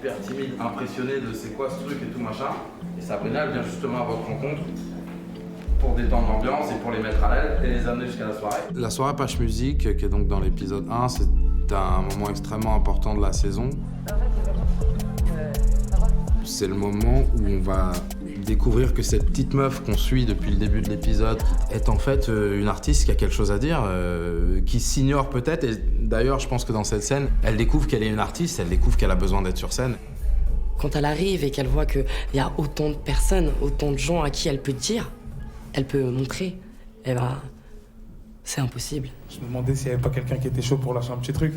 hyper timide, impressionné de c'est quoi ce truc et tout machin. Et Sabrina, elle vient justement à votre rencontre pour détendre l'ambiance et pour les mettre à l'aise et les amener jusqu'à la soirée. La soirée Pâche Musique, qui est donc dans l'épisode 1, c'est un moment extrêmement important de la saison. C'est le moment où on va découvrir que cette petite meuf qu'on suit depuis le début de l'épisode est en fait une artiste qui a quelque chose à dire, qui s'ignore peut-être. Et d'ailleurs, je pense que dans cette scène, elle découvre qu'elle est une artiste, elle découvre qu'elle a besoin d'être sur scène. Quand elle arrive et qu'elle voit qu'il y a autant de personnes, autant de gens à qui elle peut dire, elle peut montrer, eh ben, c'est impossible. Je me demandais s'il n'y avait pas quelqu'un qui était chaud pour lâcher un petit truc.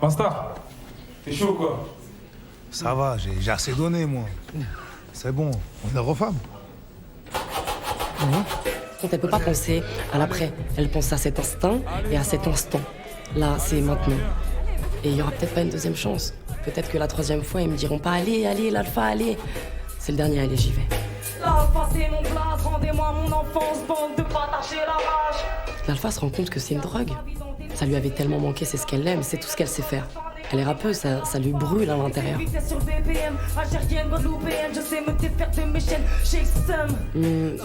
Star, t'es chaud quoi? Ça va, j'ai assez donné, moi. C'est bon, on est refemme. Quand elle peut pas penser à l'après, elle pense à cet instinct et à cet instant. Là, c'est maintenant. Et il y aura peut-être pas une deuxième chance. Peut-être que la troisième fois, ils me diront pas « Allez, allez, l'alpha, allez !» C'est le dernier, allez, j'y vais. L'alpha, c'est mon place, rendez-moi mon enfance, bande de partager la rage. L'alpha se rend compte que c'est une drogue. Ça lui avait tellement manqué, c'est ce qu'elle aime, c'est tout ce qu'elle sait faire. Elle est rappeuse, ça lui brûle à l'intérieur.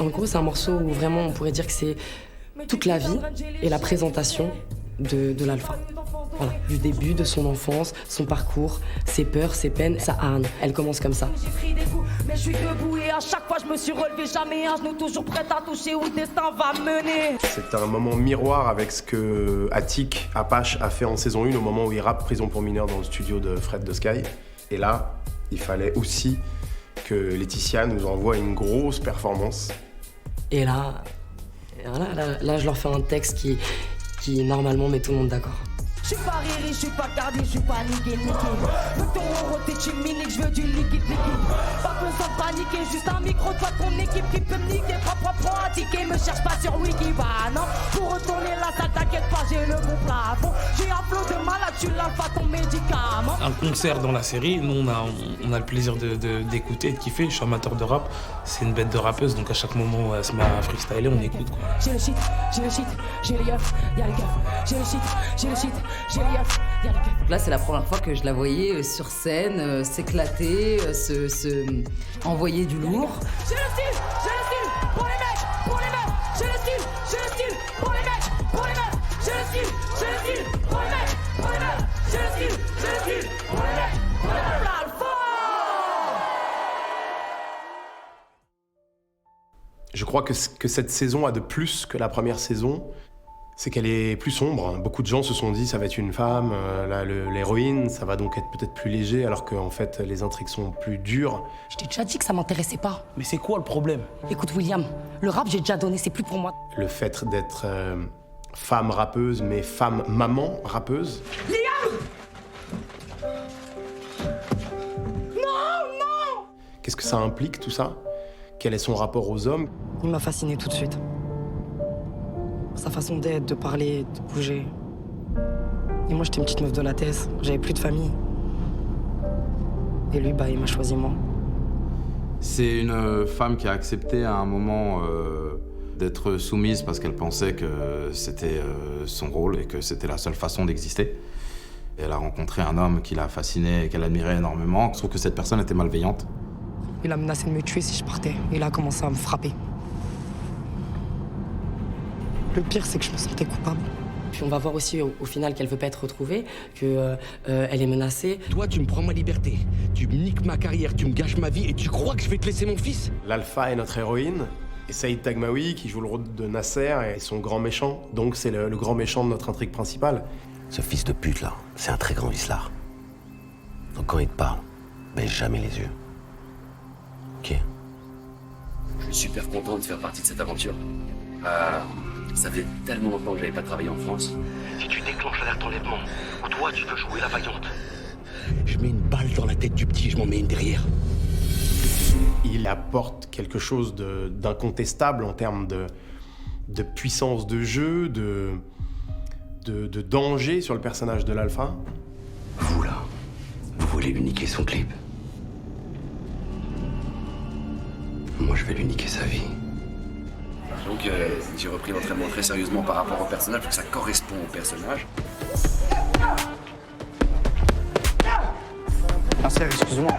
En gros, c'est un morceau où vraiment on pourrait dire que c'est toute la vie et la présentation de l'alpha. Voilà, du début de son enfance, son parcours, ses peurs, ses peines, sa haine. Elle commence comme ça. J'ai pris des coups, mais je suis debout et à chaque fois je me suis relevé, jamais un genou toujours prêt à toucher où le destin va mener. C'est un moment miroir avec ce que Attic, Apache a fait en saison 1 au moment où il rappe Prison pour mineurs dans le studio de Fred de Sky. Et là, il fallait aussi que Laetitia nous envoie une grosse performance. Et là, je leur fais un texte qui normalement met tout le monde d'accord. Je suis pas Riri, je suis pas Cardi, je suis pas niqué. Le ton roté, tu miniques, je veux du liquide. Pas besoin de paniquer, juste un micro, toi ton équipe qui peut me niquer. Prends un ticket, me cherche pas sur Wiki, bah non. Pour retourner la salle, t'inquiète pas, j'ai le bon plafond. J'ai un flot de malade, tu l'as pas ton médicament. Un concert dans la série, nous on a le plaisir d'écouter et de kiffer. Je suis amateur de rap, c'est une bête de rappeuse, donc à chaque moment où elle se met à freestyler, on écoute quoi. J'ai le shit, j'ai les yeux, y'a les keufs. J'ai le shit, j'ai les yeux, y'a les keufs. Là, c'est la première fois que je la voyais sur scène, s'éclater, envoyer du lourd. J'ai le style pour les mecs, pour les meufs. J'ai le style pour les mecs, pour les meufs. J'ai le style pour les mecs, pour les meufs. J'ai le style pour les mecs, pour les meufs. L'alpha. Je crois que ce que cette saison a de plus que la première saison, c'est qu'elle est plus sombre. Beaucoup de gens se sont dit ça va être une femme, l'héroïne, ça va donc être peut-être plus léger, alors qu'en fait les intrigues sont plus dures. Je t'ai déjà dit que ça m'intéressait pas. Mais c'est quoi le problème? Écoute William, le rap j'ai déjà donné, c'est plus pour moi. Le fait d'être femme rappeuse, mais femme maman rappeuse. Liam! Non! Qu'est-ce que ça implique tout ça? Quel est son rapport aux hommes? Il m'a fasciné tout de suite. Sa façon d'être, de parler, de bouger. Et moi, j'étais une petite meuf de la thèse. J'avais plus de famille. Et lui, il m'a choisi moi. C'est une femme qui a accepté à un moment d'être soumise parce qu'elle pensait que c'était son rôle et que c'était la seule façon d'exister. Et elle a rencontré un homme qui l'a fascinée et qu'elle admirait énormément. Je trouve que cette personne était malveillante. Il a menacé de me tuer si je partais. Il a commencé à me frapper. Le pire, c'est que je me sentais coupable. Puis on va voir aussi au final qu'elle veut pas être retrouvée, qu'elle est menacée. Toi, tu me prends ma liberté, tu me niques ma carrière, tu me gâches ma vie et tu crois que je vais te laisser mon fils? L'alpha est notre héroïne, et Saïd Tagmaoui qui joue le rôle de Nasser est son grand méchant. Donc c'est le grand méchant de notre intrigue principale. Ce fils de pute là, c'est un très grand vicelard. Donc quand il te parle, baisse jamais les yeux. Ok? Je suis super content de faire partie de cette aventure. Ça fait tellement longtemps que j'avais pas travaillé en France. Si tu déclenches l'alerte d'enlèvement, ou toi tu veux jouer la vaillante, je mets une balle dans la tête du petit, je m'en mets une derrière. Il apporte quelque chose d'incontestable en termes de puissance de jeu, de danger sur le personnage de l'alpha. Vous là, vous voulez lui niquer son clip. Moi je vais lui niquer sa vie. Donc j'ai repris l'entraînement très sérieusement par rapport au personnage, parce que ça correspond au personnage. Marcel, excuse-moi.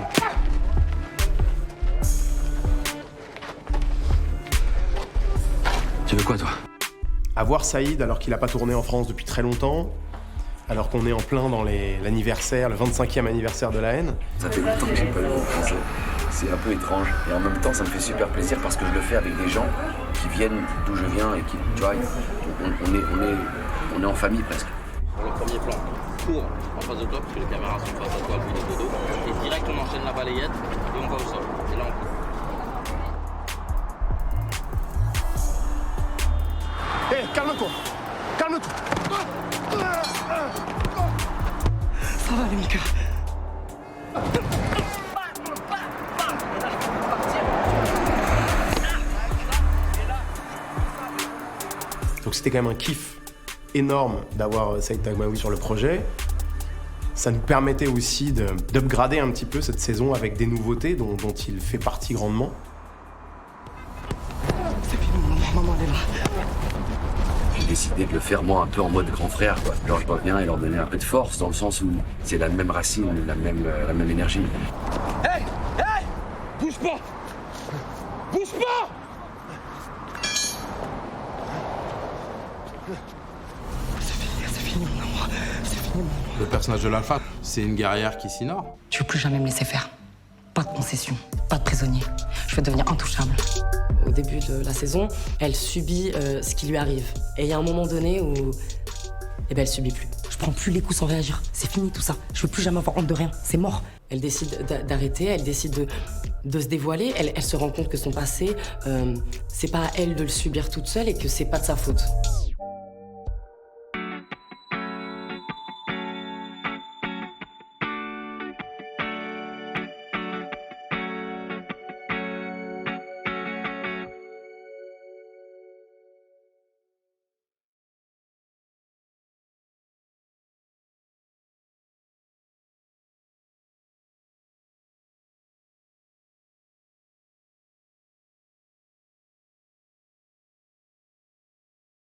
Tu veux quoi, toi? À voir Saïd alors qu'il n'a pas tourné en France depuis très longtemps, alors qu'on est en plein dans l'anniversaire, le 25e anniversaire de La Haine. Ça fait longtemps que j'ai pas vu en français. C'est un peu étrange. Et en même temps, ça me fait super plaisir parce que je le fais avec des gens qui viennent d'où je viens et qui, tu vois, on est en famille presque. Pour le premier plan, cours en face de toi, parce que les caméras sont face à toi, le filet de dos. Et direct, on enchaîne la balayette et on va au sol. Et là, on court. Hé, calme-toi. Calme-toi. Ça va, les Mika. Donc c'était quand même un kiff énorme d'avoir Saïd Taghmaoui sur le projet. Ça nous permettait aussi d'upgrader un petit peu cette saison avec des nouveautés dont il fait partie grandement. C'est fini, maman est là. J'ai décidé de le faire, moi, un peu en mode grand frère, quoi. Genre, je reviens et leur donner un peu de force, dans le sens où c'est la même racine, la même énergie. Hey! Hey! Bouge pas! Bouge pas! C'est fini, mon amour. C'est fini, mon amour. Le personnage de l'Alpha, c'est une guerrière qui s'ignore. Tu veux plus jamais me laisser faire. Pas de concession, pas de prisonnier. Je veux devenir intouchable. Au début de la saison, elle subit ce qui lui arrive. Et il y a un moment donné où elle subit plus. Je prends plus les coups sans réagir. C'est fini tout ça. Je veux plus jamais avoir honte de rien. C'est mort. Elle décide d'arrêter, elle décide de se dévoiler. Elle se rend compte que son passé, c'est pas à elle de le subir toute seule et que c'est pas de sa faute.